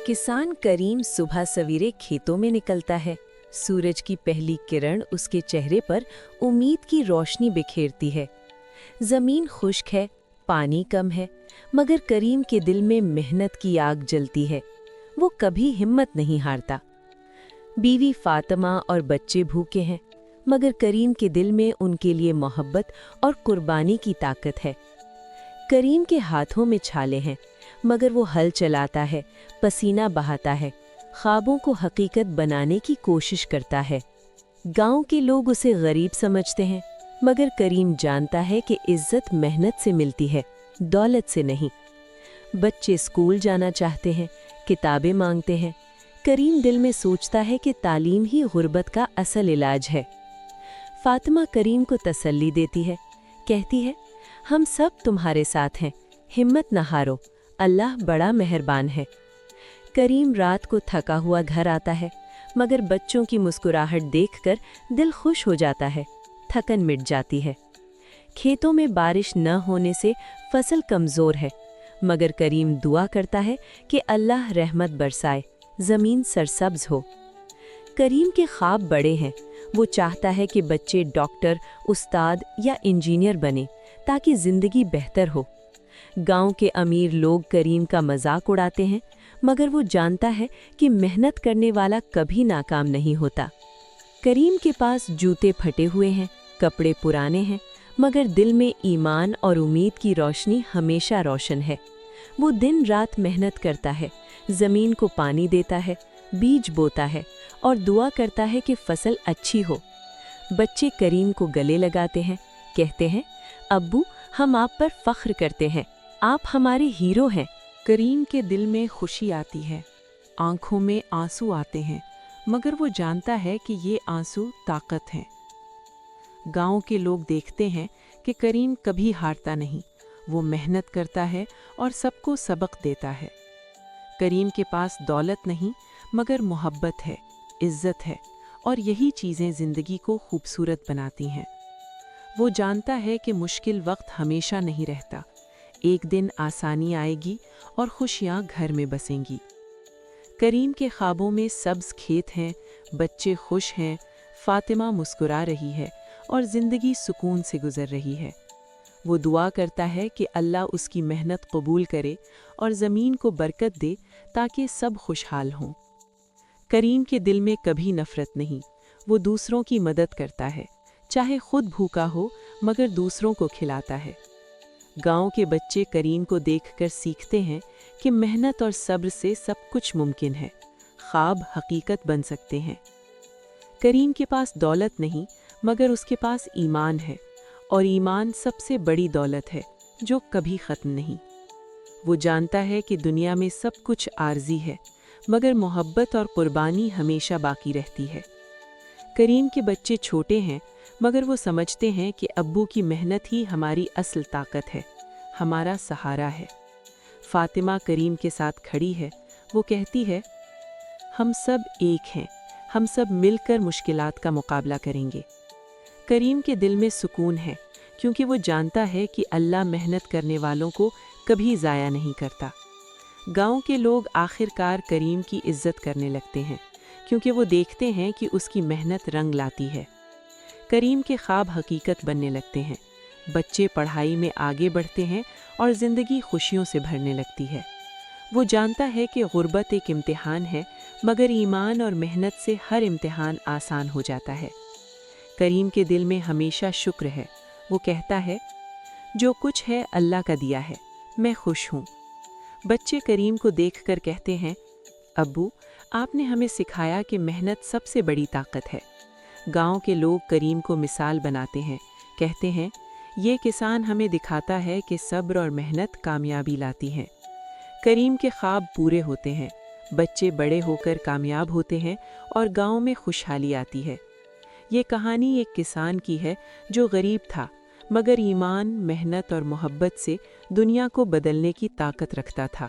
किसान करीम सुबह सवेरे खेतों में निकलता है। सूरज की पहली किरण उसके चेहरे पर उम्मीद की रोशनी बिखेरती है। जमीन खुश्क है, पानी कम है, मगर करीम के दिल में मेहनत की आग जलती है। वो कभी हिम्मत नहीं हारता। बीवी फातिमा और बच्चे भूखे हैं, मगर करीम के दिल में उनके लिए मोहब्बत और कुर्बानी की ताकत है। करीम के हाथों में छाले हैं, मगर वो हल चलाता है, पसीना बहाता है, ख्वाबों को हकीकत बनाने की कोशिश करता है। गांव के लोग उसे गरीब समझते हैं, मगर करीम जानता है कि इज्जत मेहनत से मिलती है, दौलत से नहीं। बच्चे स्कूल जाना चाहते हैं, किताबें मांगते हैं। करीम दिल में सोचता है कि तालीम ही गुर्बत का असल इलाज है। फातिमा करीम को तसल्ली देती है, कहती है, हम सब तुम्हारे साथ हैं, हिम्मत न हारो, अल्लाह बड़ा मेहरबान है। करीम रात को थका हुआ घर आता है, मगर बच्चों की मुस्कुराहट देखकर दिल खुश हो जाता है, थकन मिट जाती है। खेतों में बारिश न होने से फसल कमज़ोर है, मगर करीम दुआ करता है कि अल्लाह रहमत बरसाए, ज़मीन सरसब्ज हो। करीम के ख्वाब बड़े हैं। वो चाहता है कि बच्चे डॉक्टर, उस्ताद या इंजीनियर बने, ताकि ज़िंदगी बेहतर हो। गांव के अमीर लोग करीम का मजाक उड़ाते हैं, मगर वो जानता है कि मेहनत करने वाला कभी नाकाम नहीं होता। करीम के पास जूते फटे हुए हैं, कपड़े पुराने हैं, मगर दिल में ईमान और उम्मीद की रोशनी हमेशा रोशन है। वो दिन रात मेहनत करता है, ज़मीन को पानी देता है, बीज बोता है और दुआ करता है कि फसल अच्छी हो। बच्चे करीम को गले लगाते हैं, कहते हैं, अब्बू हम आप पर फख्र करते हैं, आप हमारे हीरो हैं। करीम के दिल में खुशी आती है, आंखों में आंसू आते हैं, मगर वो जानता है कि ये आंसू ताकत हैं। गांव के लोग देखते हैं कि करीम कभी हारता नहीं, वो मेहनत करता है और सबको सबक देता है। करीम के पास दौलत नहीं, मगर मोहब्बत है, इज्जत है, और यही चीज़ें ज़िंदगी को खूबसूरत बनाती हैं। वो जानता है कि मुश्किल वक्त हमेशा नहीं रहता, एक दिन आसानी आएगी और खुशियाँ घर में बसेंगी। करीम के ख्वाबों में सब्ज खेत हैं, बच्चे खुश हैं, फातिमा मुस्कुरा रही है और ज़िंदगी सुकून से गुजर रही है। वो दुआ करता है कि अल्लाह उसकी मेहनत कबूल करे और ज़मीन को बरकत दे, ताकि सब खुशहाल हों। करीम के दिल में कभी नफ़रत नहीं, वो दूसरों की मदद करता है, चाहे खुद भूखा हो, मगर दूसरों को खिलाता है। गांव के बच्चे करीम को देखकर सीखते हैं कि मेहनत और सब्र से सब कुछ मुमकिन है, ख्वाब हकीकत बन सकते हैं। करीम के पास दौलत नहीं, मगर उसके पास ईमान है, और ईमान सबसे बड़ी दौलत है जो कभी ख़त्म नहीं। वो जानता है कि दुनिया में सब कुछ आर्जी है, मगर मोहब्बत और कुर्बानी हमेशा बाकी रहती है। करीम के बच्चे छोटे हैं, मगर वो समझते हैं कि अब्बू की मेहनत ही हमारी असल ताकत है, हमारा सहारा है। फातिमा करीम के साथ खड़ी है, वो कहती है, हम सब एक हैं, हम सब मिलकर मुश्किलात का मुकाबला करेंगे। करीम के दिल में सुकून है, क्योंकि वो जानता है कि अल्लाह मेहनत करने वालों को कभी ज़ाया नहीं करता। गांव के लोग आखिरकार करीम की इज्जत करने लगते हैं, क्योंकि वो देखते हैं कि उसकी मेहनत रंग लाती है। करीम के ख्वाब हकीकत बनने लगते हैं, बच्चे पढ़ाई में आगे बढ़ते हैं और ज़िंदगी खुशियों से भरने लगती है। वो जानता है कि गुर्बत एक इम्तिहान है, मगर ईमान और मेहनत से हर इम्तिहान आसान हो जाता है। करीम के दिल में हमेशा शुक्र है। वो कहता है, जो कुछ है अल्लाह का दिया है, मैं खुश हूँ। बच्चे करीम को देखकर कहते हैं, अब्बू आपने हमें सिखाया कि मेहनत सबसे बड़ी ताकत है। गांव के लोग करीम को मिसाल बनाते हैं, कहते हैं, ये किसान हमें दिखाता है कि सब्र और मेहनत कामयाबी लाती हैं। करीम के ख्वाब पूरे होते हैं, बच्चे बड़े होकर कामयाब होते हैं और गांव में खुशहाली आती है। ये कहानी एक किसान की है जो गरीब था, मगर ईमान, मेहनत और मोहब्बत से दुनिया को बदलने की ताकत रखता था।